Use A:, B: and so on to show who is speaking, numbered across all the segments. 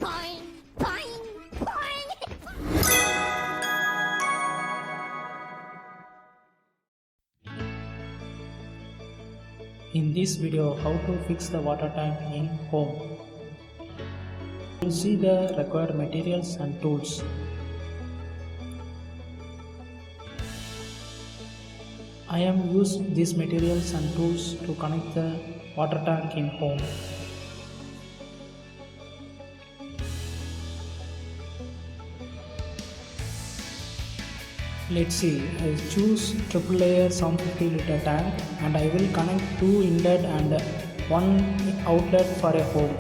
A: Boing, boing, boing.
B: In this video, how to fix the water tank in home. You will see the required materials and tools. I am used these materials and tools to connect the water tank in home. Let's see, I choose triple layer 750 liter tank and I will connect 2 inlet and 1 outlet for a home,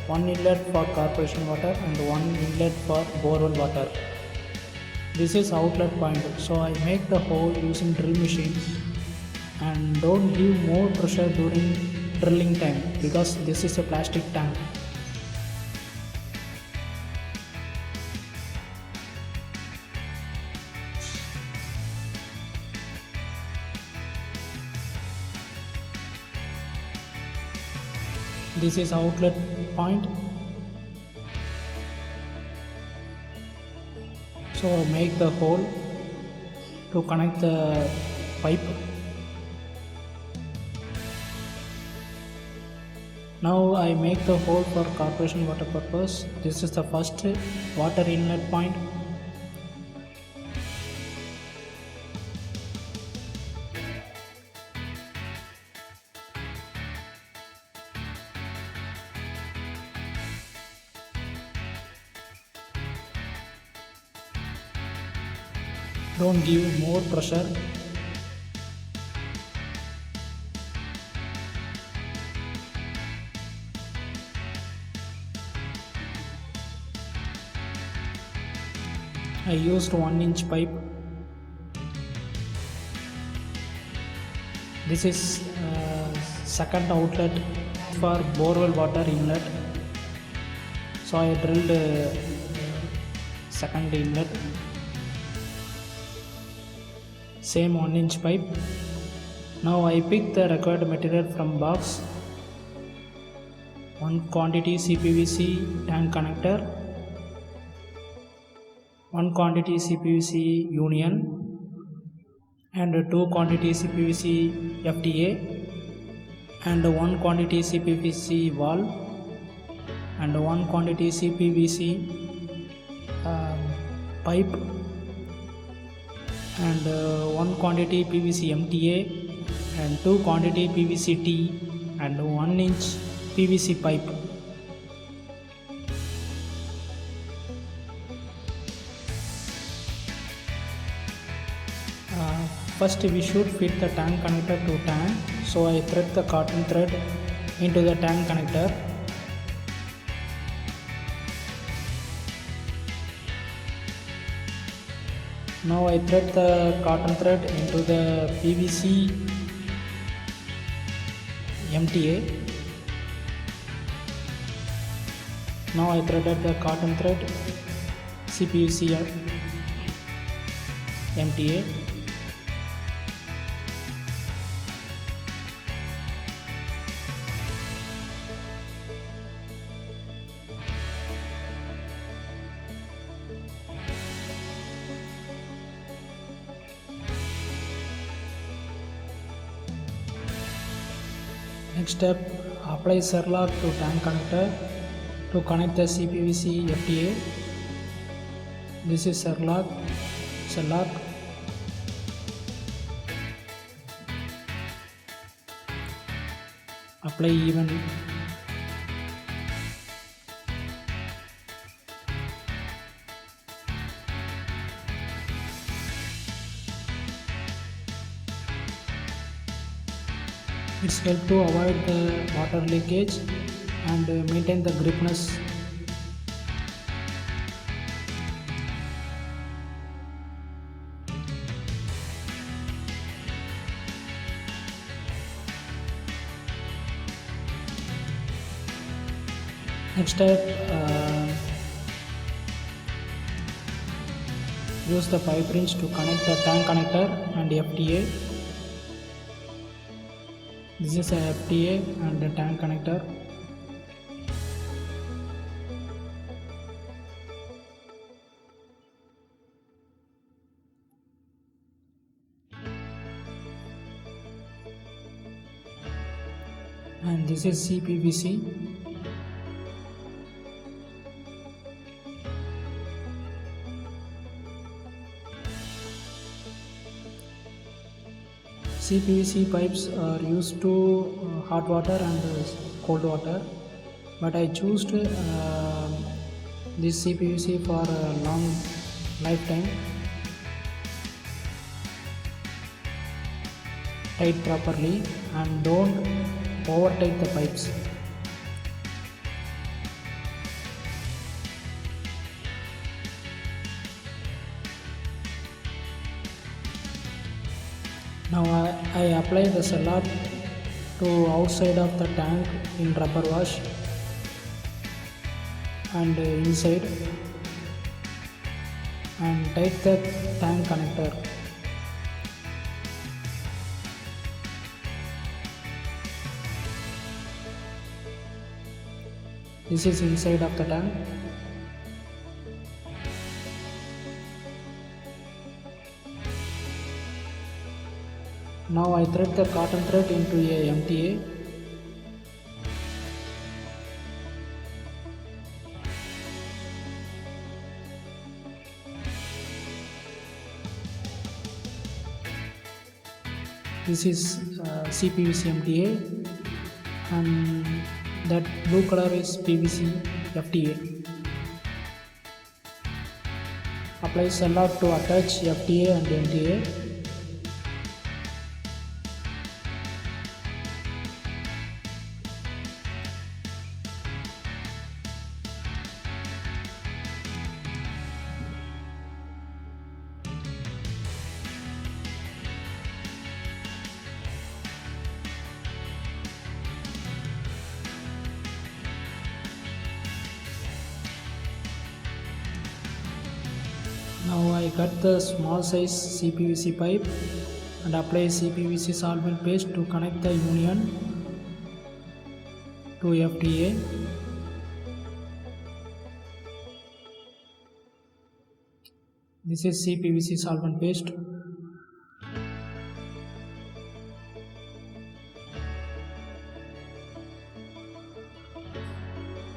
B: 1 inlet for corporation water and 1 inlet for borewell water. This is outlet point, so I make the hole using drill machine and don't give more pressure during drilling time because this is a plastic tank. This is outlet point. So make the hole to connect the pipe. Now I make the hole for corporation water purpose. This is the first water inlet point. Don't give more pressure. I used 1-inch pipe. This is second outlet for borewell water inlet. So I drilled second inlet. Same 1-inch pipe. Now I pick the required material from box. 1 quantity CPVC tank connector, 1 quantity CPVC union and 2 quantity CPVC FTA and 1 quantity CPVC valve and 1 quantity CPVC pipe and 1 quantity PVC MTA and 2 quantity PVC T and 1-inch PVC pipe. First we should fit the tank connector to tank, so I thread the cotton thread into the tank connector. Now I thread the cotton thread into the PVC MTA. Now I threaded the cotton thread CPVC MTA. Next step, apply Cerlock to tank connector to connect the CPVC FTA. This is Cerlock. Apply evenly. It's help to avoid the water leakage and maintain the gripness. Next step, use the pipe wrench to connect the tank connector and FTA. This is a FTA and the tank connector. and this is CPVC. CPVC pipes are used to hot water and cold water, but I chose this CPVC for a long lifetime. Tight properly and don't over tight the pipes. Now I apply the salad to outside of the tank in rubber wash and inside, and tight the tank connector. This is inside of the tank. Now I thread the cotton thread into a MTA. This is CPVC MTA, and that blue color is PVC FTA. Apply salad to attach FTA and MTA. Now I cut the small size CPVC pipe and apply CPVC solvent paste to connect the union to FTA. This is CPVC solvent paste.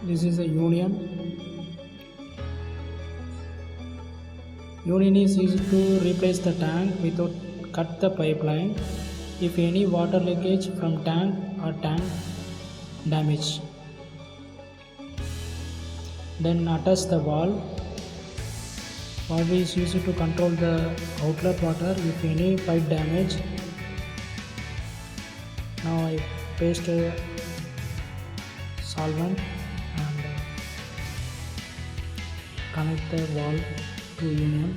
B: This is a union. Union is used to replace the tank without cut the pipeline if any water leakage from tank or tank damage. Then attach the valve. Valve is used to control the outlet water if any pipe damage. Now I paste solvent and connect the valve to union.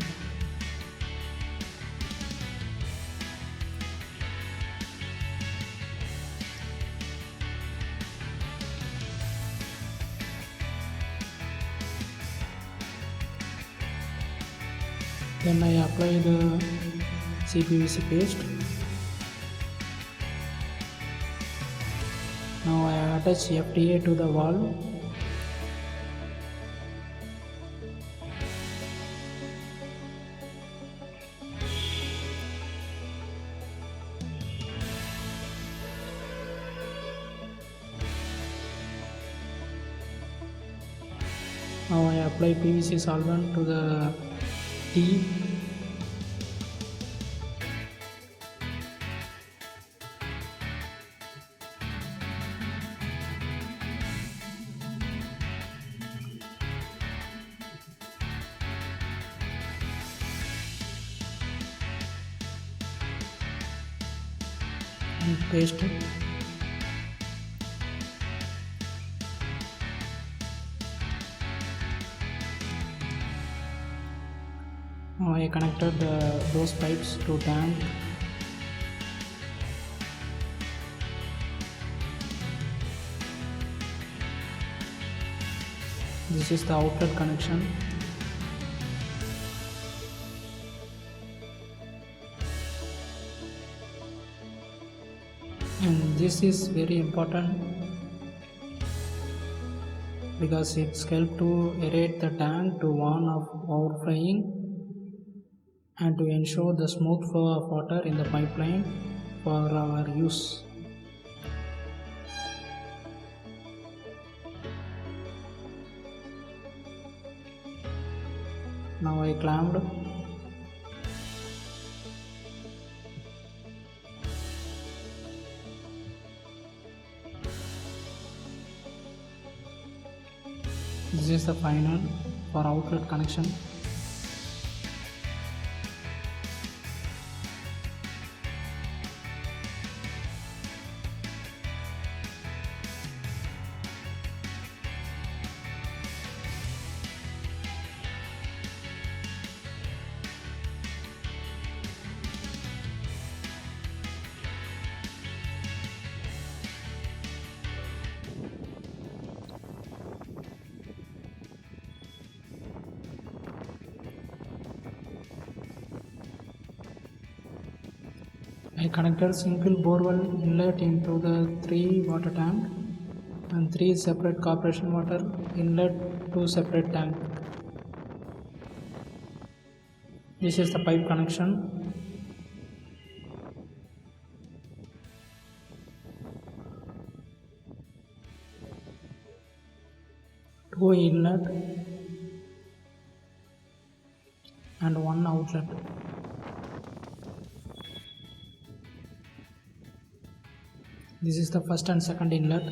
B: Then I apply the CPVC paste. Now I attach FTA to the valve. Now I apply PVC solvent to the T. And paste it. Now I connected those pipes to tank. This is the outlet connection. And this is very important because it's helped to aerate the tank to warn of overflowing and to ensure the smooth flow of water in the pipeline for our use. Now I clamped. This is the final for outlet connection. I connected single borewell inlet into the 3 water tank and 3 separate corporation water inlet to separate tank. This is the pipe connection. Two inlet and one outlet. This is the first and second inlet.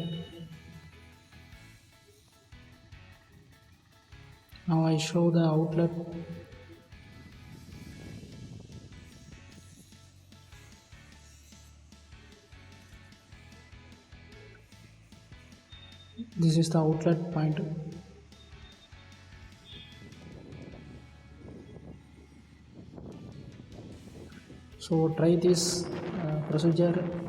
B: Now I show the outlet. This is the outlet point. So try this procedure